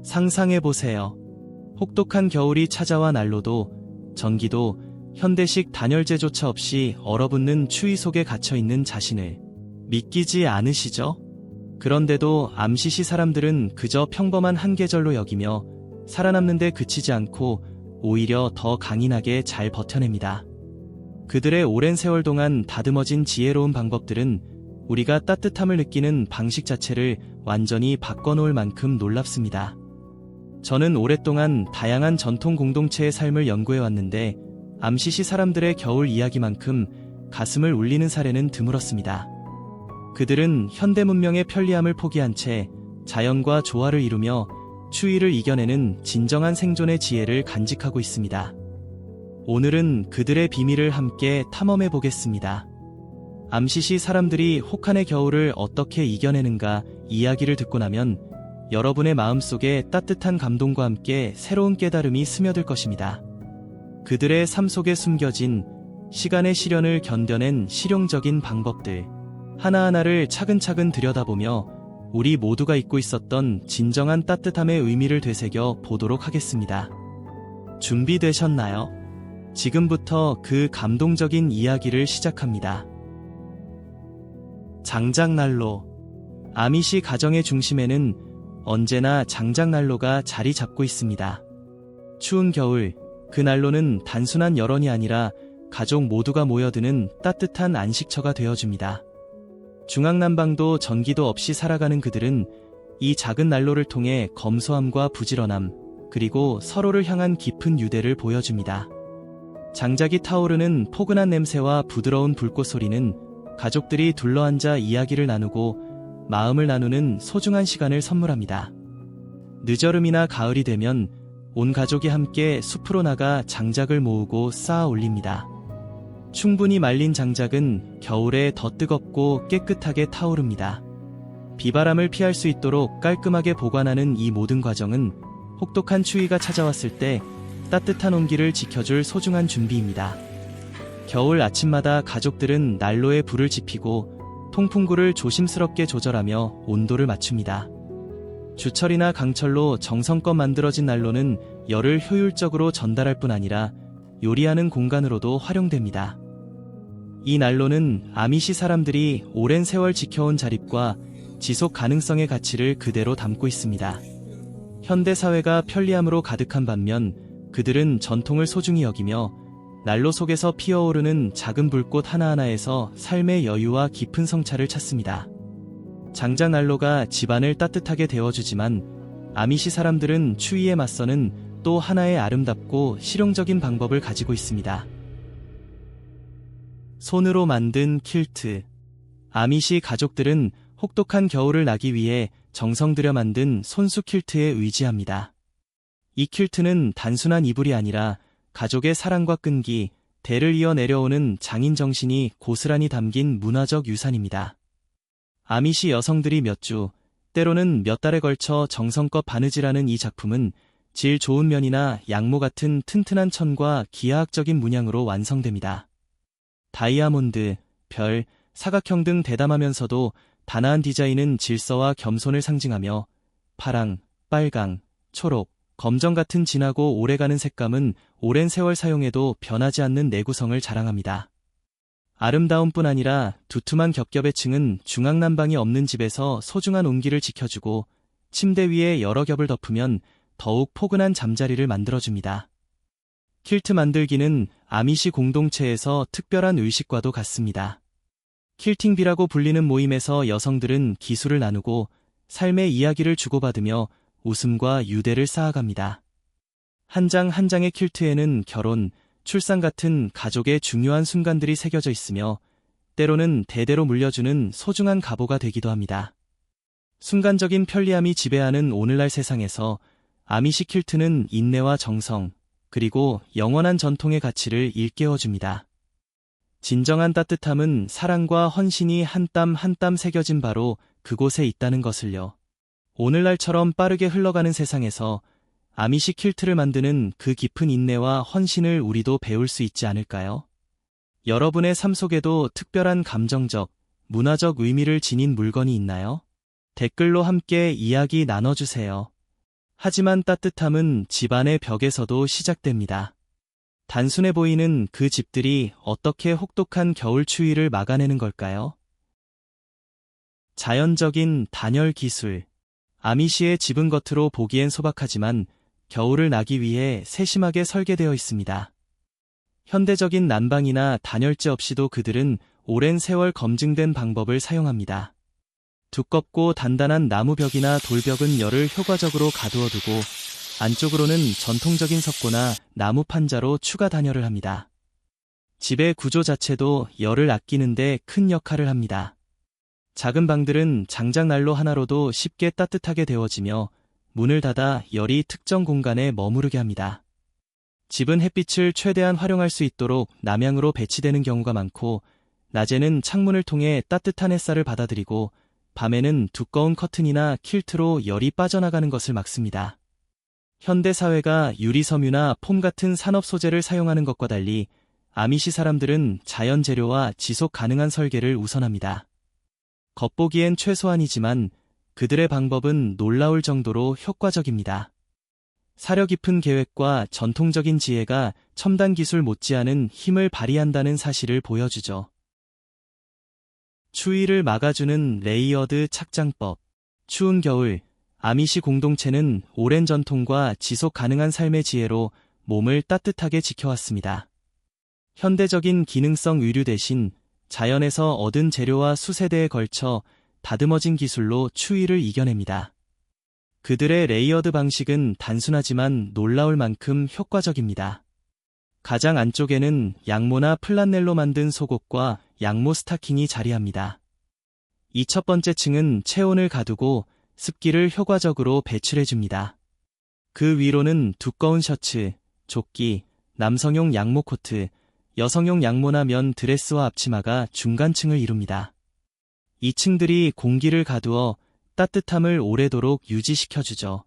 상상해보세요. 혹독한 겨울이 찾아와 난로도, 전기도, 현대식 단열재조차 없이 얼어붙는 추위 속에 갇혀있는 자신을 믿기지 않으시죠? 그런데도 암시시 사람들은 그저 평범한 한 계절로 여기며 살아남는 데 그치지 않고 오히려 더 강인하게 잘 버텨냅니다. 그들의 오랜 세월 동안 다듬어진 지혜로운 방법들은 우리가 따뜻함을 느끼는 방식 자체를 완전히 바꿔놓을 만큼 놀랍습니다. 저는 오랫동안 다양한 전통 공동체의 삶을 연구해왔는데 암시시 사람들의 겨울 이야기만큼 가슴을 울리는 사례는 드물었습니다. 그들은 현대 문명의 편리함을 포기한 채 자연과 조화를 이루며 추위를 이겨내는 진정한 생존의 지혜를 간직하고 있습니다. 오늘은 그들의 비밀을 함께 탐험해 보겠습니다. 암시시 사람들이 혹한의 겨울을 어떻게 이겨내는가 이야기를 듣고 나면 여러분의 마음속에 따뜻한 감동과 함께 새로운 깨달음이 스며들 것입니다. 그들의 삶 속에 숨겨진 시간의 시련을 견뎌낸 실용적인 방법들 하나하나를 차근차근 들여다보며 우리 모두가 잊고 있었던 진정한 따뜻함의 의미를 되새겨 보도록 하겠습니다. 준비되셨나요? 지금부터 그 감동적인 이야기를 시작합니다. 장작난로. 아미시 가정의 중심에는 언제나 장작난로가 자리 잡고 있습니다. 추운 겨울, 그 난로는 단순한 열원이 아니라 가족 모두가 모여드는 따뜻한 안식처가 되어줍니다. 중앙난방도 전기도 없이 살아가는 그들은 이 작은 난로를 통해 검소함과 부지런함, 그리고 서로를 향한 깊은 유대를 보여줍니다. 장작이 타오르는 포근한 냄새와 부드러운 불꽃 소리는 가족들이 둘러앉아 이야기를 나누고 마음을 나누는 소중한 시간을 선물합니다. 늦여름이나 가을이 되면 온 가족이 함께 숲으로 나가 장작을 모으고 쌓아 올립니다. 충분히 말린 장작은 겨울에 더 뜨겁고 깨끗하게 타오릅니다. 비바람을 피할 수 있도록 깔끔하게 보관하는 이 모든 과정은 혹독한 추위가 찾아왔을 때 따뜻한 온기를 지켜줄 소중한 준비입니다. 겨울 아침마다 가족들은 난로에 불을 지피고 통풍구를 조심스럽게 조절하며 온도를 맞춥니다. 주철이나 강철로 정성껏 만들어진 난로는 열을 효율적으로 전달할 뿐 아니라 요리하는 공간으로도 활용됩니다. 이 난로는 아미시 사람들이 오랜 세월 지켜온 자립과 지속 가능성의 가치를 그대로 담고 있습니다. 현대 사회가 편리함으로 가득한 반면 그들은 전통을 소중히 여기며 난로 속에서 피어오르는 작은 불꽃 하나하나에서 삶의 여유와 깊은 성찰을 찾습니다. 장작난로가 집안을 따뜻하게 데워주지만 아미시 사람들은 추위에 맞서는 또 하나의 아름답고 실용적인 방법을 가지고 있습니다. 손으로 만든 킬트. 아미시 가족들은 혹독한 겨울을 나기 위해 정성 들여 만든 손수 킬트에 의지합니다. 이 킬트는 단순한 이불이 아니라 가족의 사랑과 끈기, 대를 이어 내려오는 장인 정신이 고스란히 담긴 문화적 유산입니다. 아미시 여성들이 몇 주, 때로는 몇 달에 걸쳐 정성껏 바느질하는 이 작품은 질 좋은 면이나 양모 같은 튼튼한 천과 기하학적인 문양으로 완성됩니다. 다이아몬드, 별, 사각형 등 대담하면서도 단아한 디자인은 질서와 겸손을 상징하며 파랑, 빨강, 초록, 검정 같은 진하고 오래가는 색감은 오랜 세월 사용해도 변하지 않는 내구성을 자랑합니다. 아름다움뿐 아니라 두툼한 겹겹의 층은 중앙난방이 없는 집에서 소중한 온기를 지켜주고 침대 위에 여러 겹을 덮으면 더욱 포근한 잠자리를 만들어줍니다. 킬트 만들기는 아미시 공동체에서 특별한 의식과도 같습니다. 킬팅비라고 불리는 모임에서 여성들은 기술을 나누고 삶의 이야기를 주고받으며 웃음과 유대를 쌓아갑니다. 한 장 한 장의 킬트에는 결혼, 출산 같은 가족의 중요한 순간들이 새겨져 있으며 때로는 대대로 물려주는 소중한 가보가 되기도 합니다. 순간적인 편리함이 지배하는 오늘날 세상에서 아미시 킬트는 인내와 정성, 그리고 영원한 전통의 가치를 일깨워줍니다. 진정한 따뜻함은 사랑과 헌신이 한 땀 한 땀 새겨진 바로 그곳에 있다는 것을요. 오늘날처럼 빠르게 흘러가는 세상에서 아미시 킬트를 만드는 그 깊은 인내와 헌신을 우리도 배울 수 있지 않을까요? 여러분의 삶 속에도 특별한 감정적, 문화적 의미를 지닌 물건이 있나요? 댓글로 함께 이야기 나눠주세요. 하지만 따뜻함은 집안의 벽에서도 시작됩니다. 단순해 보이는 그 집들이 어떻게 혹독한 겨울 추위를 막아내는 걸까요? 자연적인 단열 기술. 아미시의 집은 겉으로 보기엔 소박하지만 겨울을 나기 위해 세심하게 설계되어 있습니다. 현대적인 난방이나 단열재 없이도 그들은 오랜 세월 검증된 방법을 사용합니다. 두껍고 단단한 나무 벽이나 돌벽은 열을 효과적으로 가두어두고 안쪽으로는 전통적인 석고나 나무 판자로 추가 단열을 합니다. 집의 구조 자체도 열을 아끼는 데 큰 역할을 합니다. 작은 방들은 장작난로 하나로도 쉽게 따뜻하게 데워지며 문을 닫아 열이 특정 공간에 머무르게 합니다. 집은 햇빛을 최대한 활용할 수 있도록 남향으로 배치되는 경우가 많고 낮에는 창문을 통해 따뜻한 햇살을 받아들이고 밤에는 두꺼운 커튼이나 킬트로 열이 빠져나가는 것을 막습니다. 현대 사회가 유리섬유나 폼 같은 산업 소재를 사용하는 것과 달리 아미시 사람들은 자연 재료와 지속 가능한 설계를 우선합니다. 겉보기엔 최소한이지만 그들의 방법은 놀라울 정도로 효과적입니다. 사려 깊은 계획과 전통적인 지혜가 첨단 기술 못지않은 힘을 발휘한다는 사실을 보여주죠. 추위를 막아주는 레이어드 착장법. 추운 겨울, 아미시 공동체는 오랜 전통과 지속 가능한 삶의 지혜로 몸을 따뜻하게 지켜왔습니다. 현대적인 기능성 의류 대신 자연에서 얻은 재료와 수세대에 걸쳐 다듬어진 기술로 추위를 이겨냅니다. 그들의 레이어드 방식은 단순하지만 놀라울 만큼 효과적입니다. 가장 안쪽에는 양모나 플란넬로 만든 속옷과 양모 스타킹이 자리합니다. 이 첫 번째 층은 체온을 가두고 습기를 효과적으로 배출해줍니다. 그 위로는 두꺼운 셔츠, 조끼, 남성용 양모 코트, 여성용 양모나 면 드레스와 앞치마가 중간층을 이룹니다. 이 층들이 공기를 가두어 따뜻함을 오래도록 유지시켜주죠.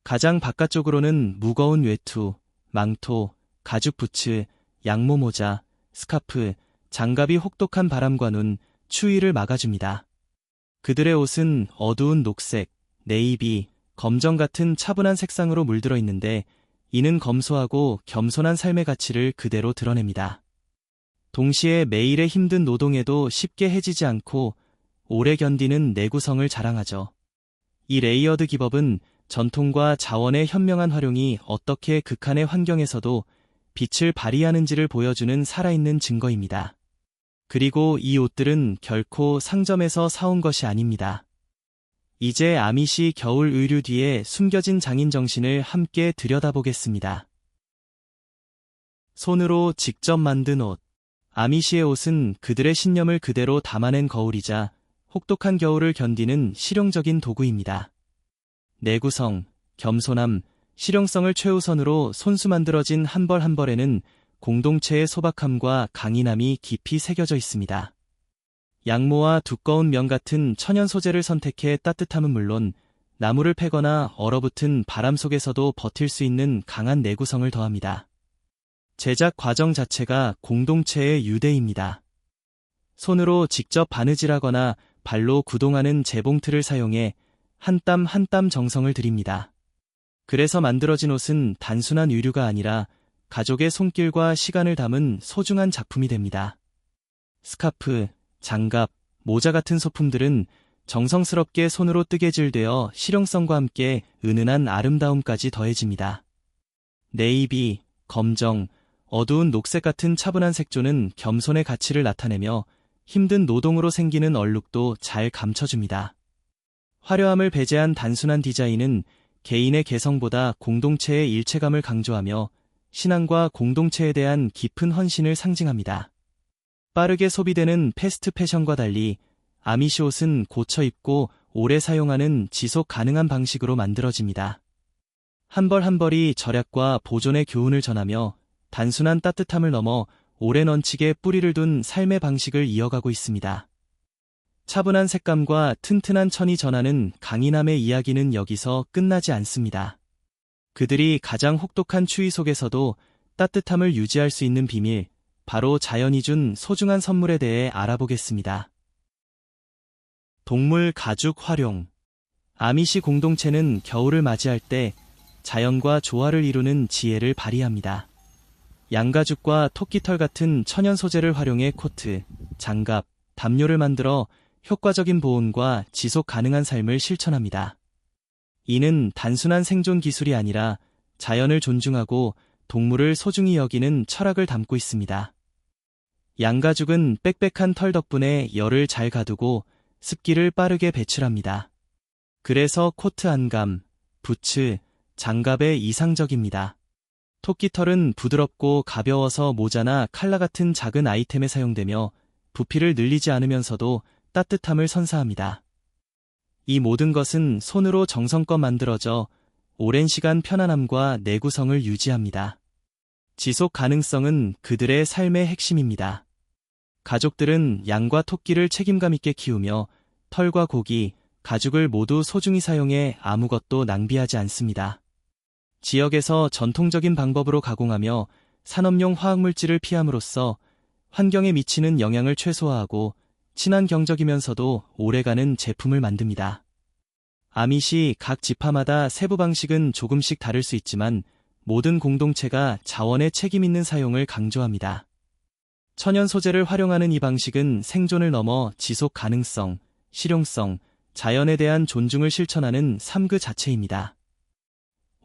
가장 바깥쪽으로는 무거운 외투, 망토, 가죽 부츠, 양모 모자, 스카프, 장갑이 혹독한 바람과 눈, 추위를 막아줍니다. 그들의 옷은 어두운 녹색, 네이비, 검정 같은 차분한 색상으로 물들어 있는데 이는 검소하고 겸손한 삶의 가치를 그대로 드러냅니다. 동시에 매일의 힘든 노동에도 쉽게 해지지 않고 오래 견디는 내구성을 자랑하죠. 이 레이어드 기법은 전통과 자원의 현명한 활용이 어떻게 극한의 환경에서도 빛을 발휘하는지를 보여주는 살아있는 증거입니다. 그리고 이 옷들은 결코 상점에서 사온 것이 아닙니다. 이제 아미시 겨울 의류 뒤에 숨겨진 장인 정신을 함께 들여다보겠습니다. 손으로 직접 만든 옷. 아미시의 옷은 그들의 신념을 그대로 담아낸 거울이자 혹독한 겨울을 견디는 실용적인 도구입니다. 내구성, 겸손함, 실용성을 최우선으로 손수 만들어진 한 벌 한 벌에는 공동체의 소박함과 강인함이 깊이 새겨져 있습니다. 양모와 두꺼운 면 같은 천연 소재를 선택해 따뜻함은 물론 나무를 패거나 얼어붙은 바람 속에서도 버틸 수 있는 강한 내구성을 더합니다. 제작 과정 자체가 공동체의 유대입니다. 손으로 직접 바느질하거나 발로 구동하는 재봉틀을 사용해 한 땀 한 땀 정성을 들입니다. 그래서 만들어진 옷은 단순한 의류가 아니라 가족의 손길과 시간을 담은 소중한 작품이 됩니다. 스카프, 장갑, 모자 같은 소품들은 정성스럽게 손으로 뜨개질되어 실용성과 함께 은은한 아름다움까지 더해집니다. 네이비, 검정, 어두운 녹색 같은 차분한 색조는 겸손의 가치를 나타내며 힘든 노동으로 생기는 얼룩도 잘 감춰줍니다. 화려함을 배제한 단순한 디자인은 개인의 개성보다 공동체의 일체감을 강조하며 신앙과 공동체에 대한 깊은 헌신을 상징합니다. 빠르게 소비되는 패스트 패션과 달리 아미시 옷은 고쳐 입고 오래 사용하는 지속 가능한 방식으로 만들어집니다. 한 벌 한 벌이 절약과 보존의 교훈을 전하며 단순한 따뜻함을 넘어 오래 넌치게 뿌리를 둔 삶의 방식을 이어가고 있습니다. 차분한 색감과 튼튼한 천이 전하는 강인함의 이야기는 여기서 끝나지 않습니다. 그들이 가장 혹독한 추위 속에서도 따뜻함을 유지할 수 있는 비밀, 바로 자연이 준 소중한 선물에 대해 알아보겠습니다. 동물 가죽 활용. 아미시 공동체는 겨울을 맞이할 때 자연과 조화를 이루는 지혜를 발휘합니다. 양가죽과 토끼털 같은 천연 소재를 활용해 코트, 장갑, 담요를 만들어 효과적인 보온과 지속 가능한 삶을 실천합니다. 이는 단순한 생존 기술이 아니라 자연을 존중하고 동물을 소중히 여기는 철학을 담고 있습니다. 양가죽은 빽빽한 털 덕분에 열을 잘 가두고 습기를 빠르게 배출합니다. 그래서 코트 안감, 부츠, 장갑에 이상적입니다. 토끼털은 부드럽고 가벼워서 모자나 칼라 같은 작은 아이템에 사용되며 부피를 늘리지 않으면서도 따뜻함을 선사합니다. 이 모든 것은 손으로 정성껏 만들어져 오랜 시간 편안함과 내구성을 유지합니다. 지속 가능성은 그들의 삶의 핵심입니다. 가족들은 양과 토끼를 책임감 있게 키우며 털과 고기, 가죽을 모두 소중히 사용해 아무것도 낭비하지 않습니다. 지역에서 전통적인 방법으로 가공하며 산업용 화학물질을 피함으로써 환경에 미치는 영향을 최소화하고 친환경적이면서도 오래가는 제품을 만듭니다. 아밋이 각 지파마다 세부 방식은 조금씩 다를 수 있지만 모든 공동체가 자원의 책임 있는 사용을 강조합니다. 천연 소재를 활용하는 이 방식은 생존을 넘어 지속 가능성, 실용성, 자연에 대한 존중을 실천하는 삶 그 자체입니다.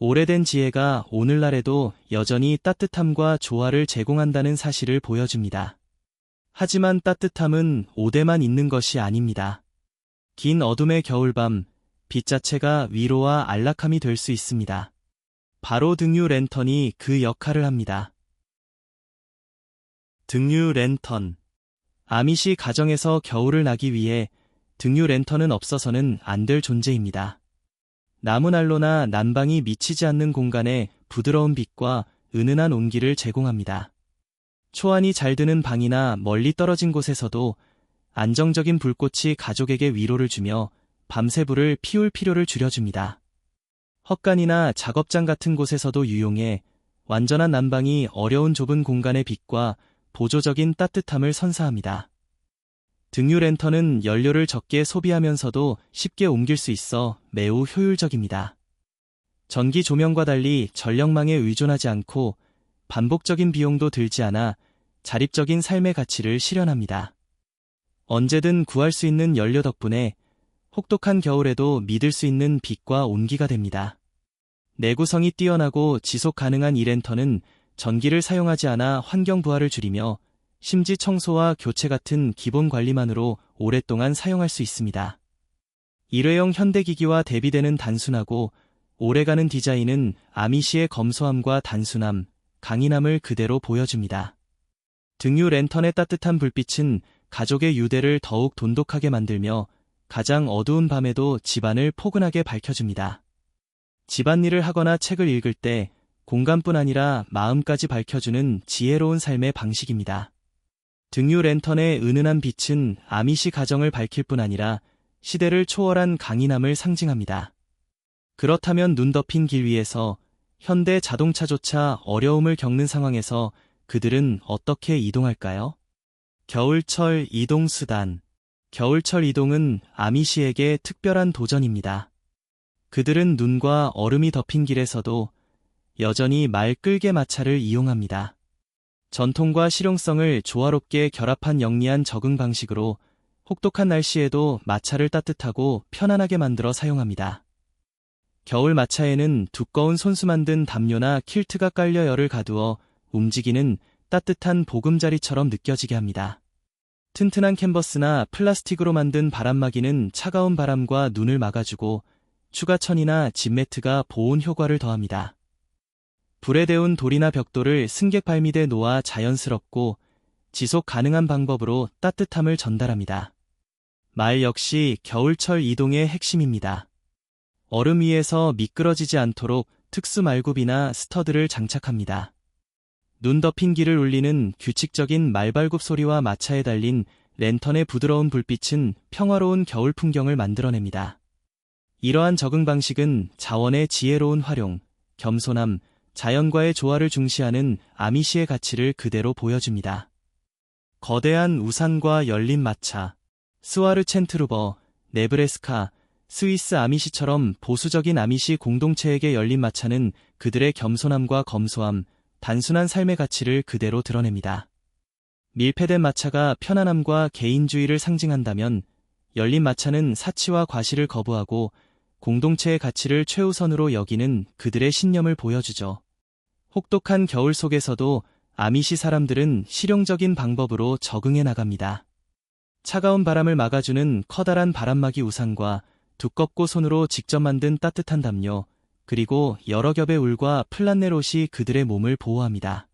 오래된 지혜가 오늘날에도 여전히 따뜻함과 조화를 제공한다는 사실을 보여줍니다. 하지만 따뜻함은 오대만 있는 것이 아닙니다. 긴 어둠의 겨울밤, 빛 자체가 위로와 안락함이 될 수 있습니다. 바로 등유 랜턴이 그 역할을 합니다. 등유 랜턴. 아밋이 가정에서 겨울을 나기 위해 등유 랜턴은 없어서는 안 될 존재입니다. 나무난로나 난방이 미치지 않는 공간에 부드러운 빛과 은은한 온기를 제공합니다. 초안이 잘 드는 방이나 멀리 떨어진 곳에서도 안정적인 불꽃이 가족에게 위로를 주며 밤새 불을 피울 필요를 줄여줍니다. 헛간이나 작업장 같은 곳에서도 유용해 완전한 난방이 어려운 좁은 공간의 빛과 보조적인 따뜻함을 선사합니다. 등유 랜턴은 연료를 적게 소비하면서도 쉽게 옮길 수 있어 매우 효율적입니다. 전기 조명과 달리 전력망에 의존하지 않고 반복적인 비용도 들지 않아 자립적인 삶의 가치를 실현합니다. 언제든 구할 수 있는 연료 덕분에 혹독한 겨울에도 믿을 수 있는 빛과 온기가 됩니다. 내구성이 뛰어나고 지속 가능한 이 랜턴은 전기를 사용하지 않아 환경 부하를 줄이며 심지 청소와 교체 같은 기본 관리만으로 오랫동안 사용할 수 있습니다. 일회용 현대기기와 대비되는 단순하고 오래가는 디자인은 아미시의 검소함과 단순함, 강인함을 그대로 보여줍니다. 등유 랜턴의 따뜻한 불빛은 가족의 유대를 더욱 돈독하게 만들며 가장 어두운 밤에도 집안을 포근하게 밝혀줍니다. 집안일을 하거나 책을 읽을 때 공간뿐 아니라 마음까지 밝혀주는 지혜로운 삶의 방식입니다. 등유 랜턴의 은은한 빛은 아밋이 가정을 밝힐 뿐 아니라 시대를 초월한 강인함을 상징합니다. 그렇다면 눈 덮인 길 위에서 현대 자동차조차 어려움을 겪는 상황에서 그들은 어떻게 이동할까요? 겨울철 이동수단. 겨울철 이동은 아미시에게 특별한 도전입니다. 그들은 눈과 얼음이 덮인 길에서도 여전히 말 끌개 마차를 이용합니다. 전통과 실용성을 조화롭게 결합한 영리한 적응 방식으로 혹독한 날씨에도 마차를 따뜻하고 편안하게 만들어 사용합니다. 겨울 마차에는 두꺼운 손수 만든 담요나 킬트가 깔려 열을 가두어 움직이는 따뜻한 보금자리처럼 느껴지게 합니다. 튼튼한 캔버스나 플라스틱으로 만든 바람막이는 차가운 바람과 눈을 막아주고 추가 천이나 집매트가 보온 효과를 더합니다. 불에 데운 돌이나 벽돌을 승객 발밑에 놓아 자연스럽고 지속 가능한 방법으로 따뜻함을 전달합니다. 말 역시 겨울철 이동의 핵심입니다. 얼음 위에서 미끄러지지 않도록 특수 말굽이나 스터드를 장착합니다. 눈 덮인 길을 울리는 규칙적인 말발굽 소리와 마차에 달린 랜턴의 부드러운 불빛은 평화로운 겨울 풍경을 만들어냅니다. 이러한 적응 방식은 자원의 지혜로운 활용, 겸손함, 자연과의 조화를 중시하는 아미시의 가치를 그대로 보여줍니다. 거대한 우산과 열린 마차. 스와르 챈트루버, 네브래스카, 스위스 아미시처럼 보수적인 아미시 공동체에게 열린 마차는 그들의 겸손함과 검소함, 단순한 삶의 가치를 그대로 드러냅니다. 밀폐된 마차가 편안함과 개인주의를 상징한다면 열린 마차는 사치와 과시를 거부하고 공동체의 가치를 최우선으로 여기는 그들의 신념을 보여주죠. 혹독한 겨울 속에서도 아미시 사람들은 실용적인 방법으로 적응해 나갑니다. 차가운 바람을 막아주는 커다란 바람막이 우산과 두껍고 손으로 직접 만든 따뜻한 담요, 그리고 여러 겹의 울과 플란넬 옷이 그들의 몸을 보호합니다.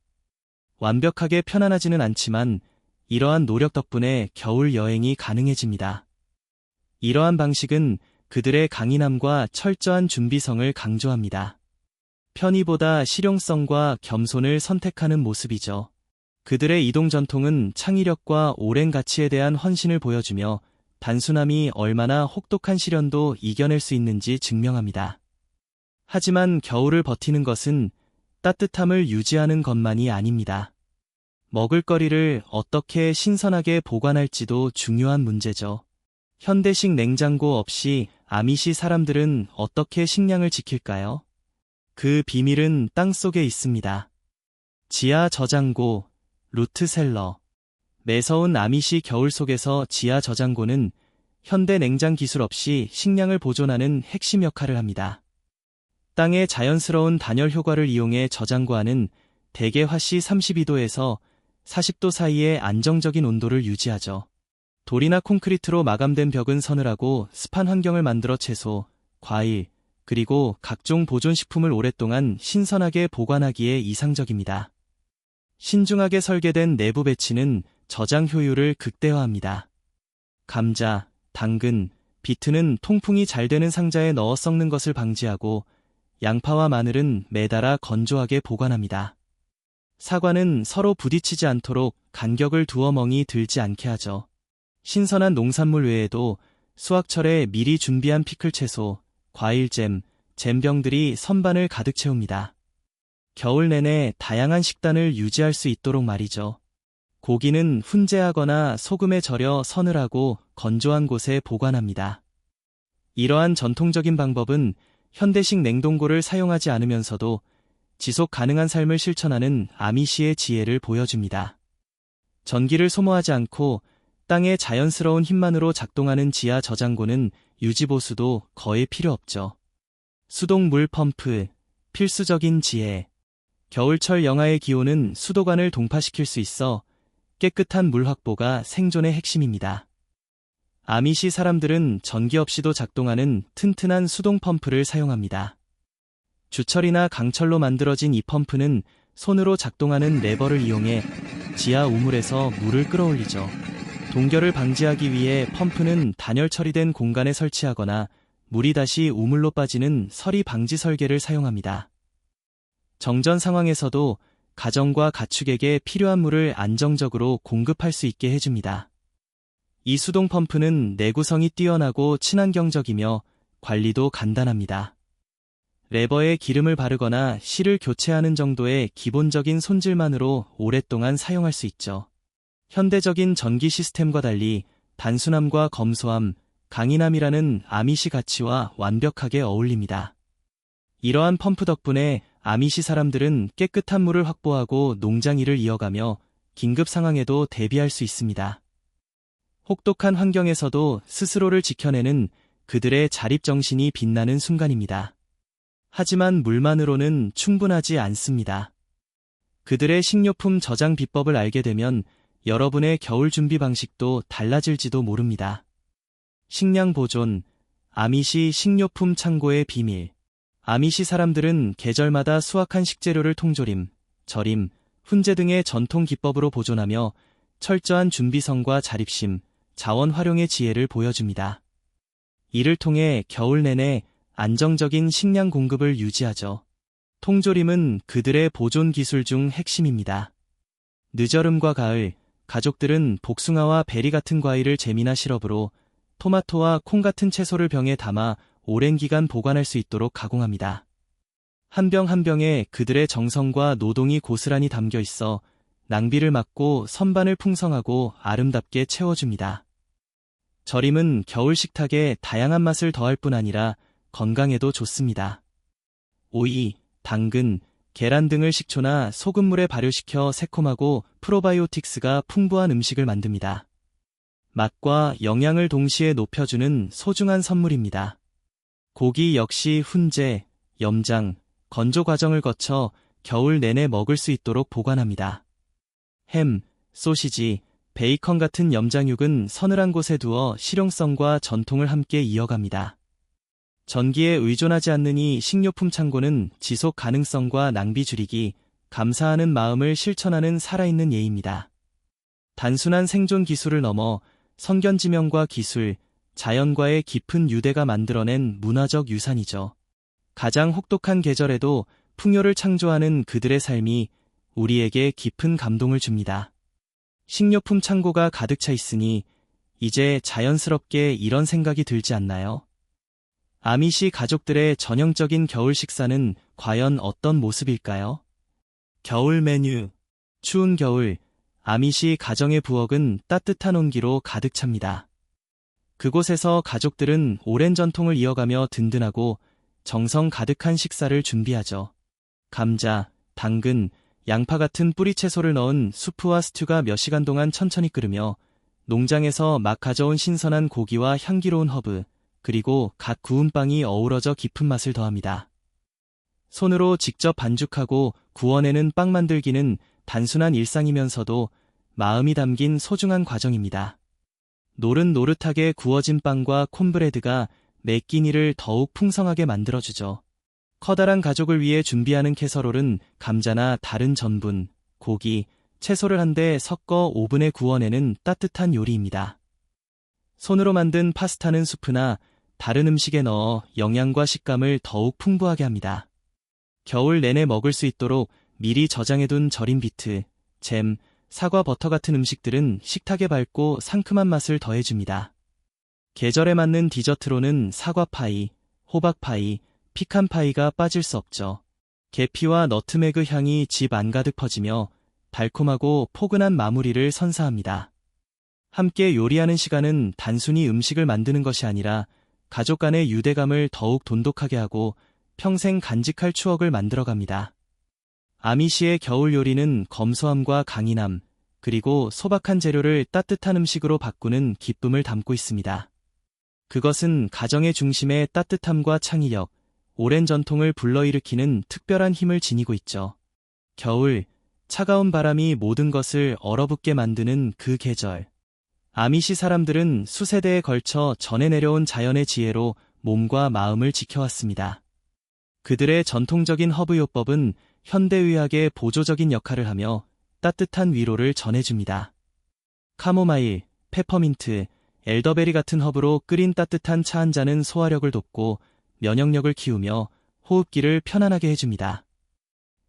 완벽하게 편안하지는 않지만 이러한 노력 덕분에 겨울 여행이 가능해집니다. 이러한 방식은 그들의 강인함과 철저한 준비성을 강조합니다. 편의보다 실용성과 겸손을 선택하는 모습이죠. 그들의 이동 전통은 창의력과 오랜 가치에 대한 헌신을 보여주며 단순함이 얼마나 혹독한 시련도 이겨낼 수 있는지 증명합니다. 하지만 겨울을 버티는 것은 따뜻함을 유지하는 것만이 아닙니다. 먹을거리를 어떻게 신선하게 보관할지도 중요한 문제죠. 현대식 냉장고 없이 아미시 사람들은 어떻게 식량을 지킬까요? 그 비밀은 땅속에 있습니다. 지하 저장고, 루트셀러. 매서운 아미시 겨울 속에서 지하 저장고는 현대 냉장 기술 없이 식량을 보존하는 핵심 역할을 합니다. 땅의 자연스러운 단열 효과를 이용해 저장고 안은 대개 화씨 32도에서 40도 사이의 안정적인 온도를 유지하죠. 돌이나 콘크리트로 마감된 벽은 서늘하고 습한 환경을 만들어 채소, 과일, 그리고 각종 보존식품을 오랫동안 신선하게 보관하기에 이상적입니다. 신중하게 설계된 내부 배치는 저장 효율을 극대화합니다. 감자, 당근, 비트는 통풍이 잘 되는 상자에 넣어 썩는 것을 방지하고 양파와 마늘은 매달아 건조하게 보관합니다. 사과는 서로 부딪히지 않도록 간격을 두어 멍이 들지 않게 하죠. 신선한 농산물 외에도 수확철에 미리 준비한 피클 채소, 과일잼, 잼병들이 선반을 가득 채웁니다. 겨울 내내 다양한 식단을 유지할 수 있도록 말이죠. 고기는 훈제하거나 소금에 절여 서늘하고 건조한 곳에 보관합니다. 이러한 전통적인 방법은 현대식 냉동고를 사용하지 않으면서도 지속 가능한 삶을 실천하는 아미시의 지혜를 보여줍니다. 전기를 소모하지 않고 땅의 자연스러운 힘만으로 작동하는 지하 저장고는 유지보수도 거의 필요 없죠. 수동 물 펌프, 필수적인 지혜. 겨울철 영하의 기온은 수도관을 동파시킬 수 있어 깨끗한 물 확보가 생존의 핵심입니다. 아미시 사람들은 전기 없이도 작동하는 튼튼한 수동 펌프를 사용합니다. 주철이나 강철로 만들어진 이 펌프는 손으로 작동하는 레버를 이용해 지하 우물에서 물을 끌어올리죠. 동결을 방지하기 위해 펌프는 단열 처리된 공간에 설치하거나 물이 다시 우물로 빠지는 서리 방지 설계를 사용합니다. 정전 상황에서도 가정과 가축에게 필요한 물을 안정적으로 공급할 수 있게 해줍니다. 이 수동 펌프는 내구성이 뛰어나고 친환경적이며 관리도 간단합니다. 레버에 기름을 바르거나 실을 교체하는 정도의 기본적인 손질만으로 오랫동안 사용할 수 있죠. 현대적인 전기 시스템과 달리 단순함과 검소함, 강인함이라는 아미시 가치와 완벽하게 어울립니다. 이러한 펌프 덕분에 아미시 사람들은 깨끗한 물을 확보하고 농장 일을 이어가며 긴급 상황에도 대비할 수 있습니다. 혹독한 환경에서도 스스로를 지켜내는 그들의 자립정신이 빛나는 순간입니다. 하지만 물만으로는 충분하지 않습니다. 그들의 식료품 저장 비법을 알게 되면 여러분의 겨울 준비 방식도 달라질지도 모릅니다. 식량 보존, 아미시 식료품 창고의 비밀. 아미시 사람들은 계절마다 수확한 식재료를 통조림, 절임, 훈제 등의 전통 기법으로 보존하며 철저한 준비성과 자립심, 자원 활용의 지혜를 보여줍니다. 이를 통해 겨울 내내 안정적인 식량 공급을 유지하죠. 통조림은 그들의 보존 기술 중 핵심입니다. 늦여름과 가을, 가족들은 복숭아와 베리 같은 과일을 잼이나 시럽으로 토마토와 콩 같은 채소를 병에 담아 오랜 기간 보관할 수 있도록 가공합니다. 한 병 한 병에 그들의 정성과 노동이 고스란히 담겨 있어 낭비를 막고 선반을 풍성하고 아름답게 채워줍니다. 절임은 겨울 식탁에 다양한 맛을 더할 뿐 아니라 건강에도 좋습니다. 오이, 당근, 계란 등을 식초나 소금물에 발효시켜 새콤하고 프로바이오틱스가 풍부한 음식을 만듭니다. 맛과 영양을 동시에 높여주는 소중한 선물입니다. 고기 역시 훈제, 염장, 건조 과정을 거쳐 겨울 내내 먹을 수 있도록 보관합니다. 햄, 소시지, 베이컨 같은 염장육은 서늘한 곳에 두어 실용성과 전통을 함께 이어갑니다. 전기에 의존하지 않는 식료품 창고는 지속 가능성과 낭비 줄이기, 감사하는 마음을 실천하는 살아있는 예입니다. 단순한 생존 기술을 넘어 성견지명과 기술, 자연과의 깊은 유대가 만들어낸 문화적 유산이죠. 가장 혹독한 계절에도 풍요를 창조하는 그들의 삶이 우리에게 깊은 감동을 줍니다. 식료품 창고가 가득 차 있으니 이제 자연스럽게 이런 생각이 들지 않나요? 아미시 가족들의 전형적인 겨울 식사는 과연 어떤 모습일까요? 겨울 메뉴. 추운 겨울, 아미시 가정의 부엌은 따뜻한 온기로 가득 찹니다. 그곳에서 가족들은 오랜 전통을 이어가며 든든하고 정성 가득한 식사를 준비하죠. 감자, 당근, 양파 같은 뿌리 채소를 넣은 수프와 스튜가 몇 시간 동안 천천히 끓으며 농장에서 막 가져온 신선한 고기와 향기로운 허브, 그리고 갓 구운 빵이 어우러져 깊은 맛을 더합니다. 손으로 직접 반죽하고 구워내는 빵 만들기는 단순한 일상이면서도 마음이 담긴 소중한 과정입니다. 노릇노릇하게 구워진 빵과 콘브레드가 매 끼니를 더욱 풍성하게 만들어주죠. 커다란 가족을 위해 준비하는 캐서롤은 감자나 다른 전분, 고기, 채소를 한데 섞어 오븐에 구워내는 따뜻한 요리입니다. 손으로 만든 파스타는 수프나 다른 음식에 넣어 영양과 식감을 더욱 풍부하게 합니다. 겨울 내내 먹을 수 있도록 미리 저장해둔 절임 비트, 잼, 사과 버터 같은 음식들은 식탁에 밝고 상큼한 맛을 더해줍니다. 계절에 맞는 디저트로는 사과파이, 호박파이, 피칸파이가 빠질 수 없죠. 계피와 너트메그 향이 집 안가득 퍼지며 달콤하고 포근한 마무리를 선사합니다. 함께 요리하는 시간은 단순히 음식을 만드는 것이 아니라 가족 간의 유대감을 더욱 돈독하게 하고 평생 간직할 추억을 만들어갑니다. 아미시의 겨울 요리는 검소함과 강인함, 그리고 소박한 재료를 따뜻한 음식으로 바꾸는 기쁨을 담고 있습니다. 그것은 가정의 중심에 따뜻함과 창의력, 오랜 전통을 불러일으키는 특별한 힘을 지니고 있죠. 겨울, 차가운 바람이 모든 것을 얼어붙게 만드는 그 계절. 아미시 사람들은 수세대에 걸쳐 전해 내려온 자연의 지혜로 몸과 마음을 지켜왔습니다. 그들의 전통적인 허브요법은 현대의학의 보조적인 역할을 하며 따뜻한 위로를 전해줍니다. 카모마일, 페퍼민트, 엘더베리 같은 허브로 끓인 따뜻한 차 한 잔은 소화력을 돕고 면역력을 키우며 호흡기를 편안하게 해줍니다.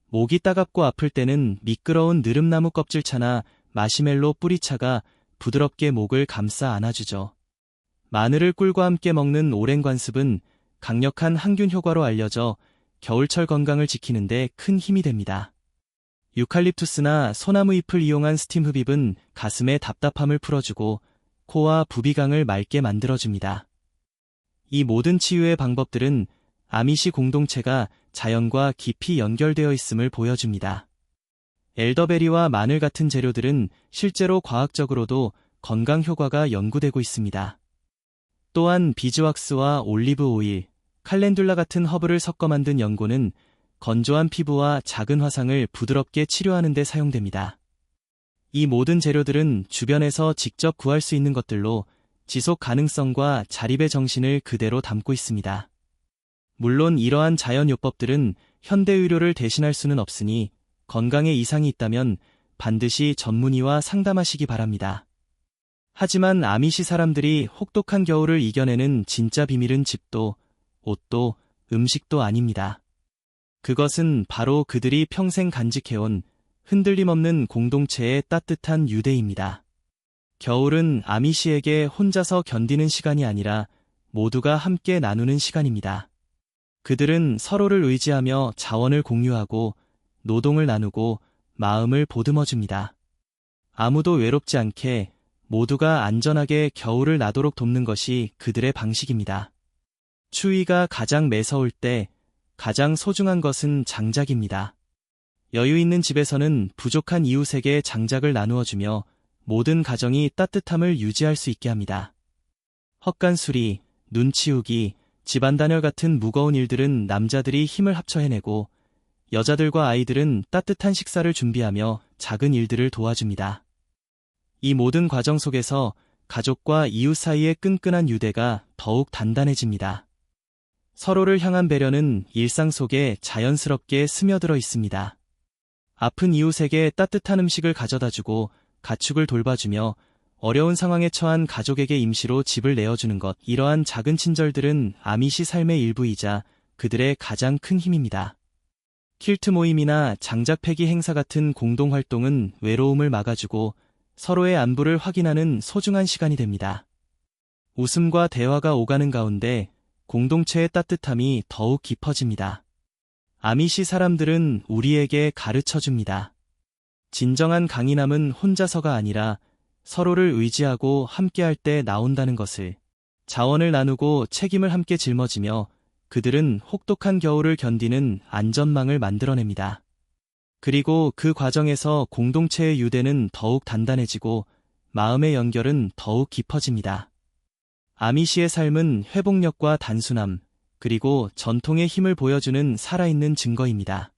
목이 따갑고 아플 때는 미끄러운 느릅나무 껍질차나 마시멜로 뿌리차가 부드럽게 목을 감싸 안아주죠. 마늘을 꿀과 함께 먹는 오랜 관습은 강력한 항균 효과로 알려져 겨울철 건강을 지키는 데 큰 힘이 됩니다. 유칼립투스나 소나무 잎을 이용한 스팀 흡입은 가슴의 답답함을 풀어주고 코와 부비강을 맑게 만들어줍니다. 이 모든 치유의 방법들은 아미시 공동체가 자연과 깊이 연결되어 있음을 보여줍니다. 엘더베리와 마늘 같은 재료들은 실제로 과학적으로도 건강 효과가 연구되고 있습니다. 또한 비즈왁스와 올리브 오일, 칼렌듈라 같은 허브를 섞어 만든 연고는 건조한 피부와 작은 화상을 부드럽게 치료하는 데 사용됩니다. 이 모든 재료들은 주변에서 직접 구할 수 있는 것들로 지속 가능성과 자립의 정신을 그대로 담고 있습니다. 물론 이러한 자연요법들은 현대의료를 대신할 수는 없으니 건강에 이상이 있다면 반드시 전문의와 상담하시기 바랍니다. 하지만 아미시 사람들이 혹독한 겨울을 이겨내는 진짜 비밀은 집도, 옷도, 음식도 아닙니다. 그것은 바로 그들이 평생 간직해온 흔들림 없는 공동체의 따뜻한 유대입니다. 겨울은 아미시에게 혼자서 견디는 시간이 아니라 모두가 함께 나누는 시간입니다. 그들은 서로를 의지하며 자원을 공유하고 노동을 나누고 마음을 보듬어줍니다. 아무도 외롭지 않게 모두가 안전하게 겨울을 나도록 돕는 것이 그들의 방식입니다. 추위가 가장 매서울 때 가장 소중한 것은 장작입니다. 여유 있는 집에서는 부족한 이웃에게 장작을 나누어주며 모든 가정이 따뜻함을 유지할 수 있게 합니다. 헛간수리, 눈 치우기, 집안단열 같은 무거운 일들은 남자들이 힘을 합쳐 해내고 여자들과 아이들은 따뜻한 식사를 준비하며 작은 일들을 도와줍니다. 이 모든 과정 속에서 가족과 이웃 사이의 끈끈한 유대가 더욱 단단해집니다. 서로를 향한 배려는 일상 속에 자연스럽게 스며들어 있습니다. 아픈 이웃에게 따뜻한 음식을 가져다주고 가축을 돌봐주며 어려운 상황에 처한 가족에게 임시로 집을 내어주는 것, 이러한 작은 친절들은 아미시 삶의 일부이자 그들의 가장 큰 힘입니다. 퀼트 모임이나 장작 패기 행사 같은 공동활동은 외로움을 막아주고 서로의 안부를 확인하는 소중한 시간이 됩니다. 웃음과 대화가 오가는 가운데 공동체의 따뜻함이 더욱 깊어집니다. 아미시 사람들은 우리에게 가르쳐줍니다. 진정한 강인함은 혼자서가 아니라 서로를 의지하고 함께할 때 나온다는 것을. 자원을 나누고 책임을 함께 짊어지며 그들은 혹독한 겨울을 견디는 안전망을 만들어냅니다. 그리고 그 과정에서 공동체의 유대는 더욱 단단해지고 마음의 연결은 더욱 깊어집니다. 아미시의 삶은 회복력과 단순함, 그리고 전통의 힘을 보여주는 살아있는 증거입니다.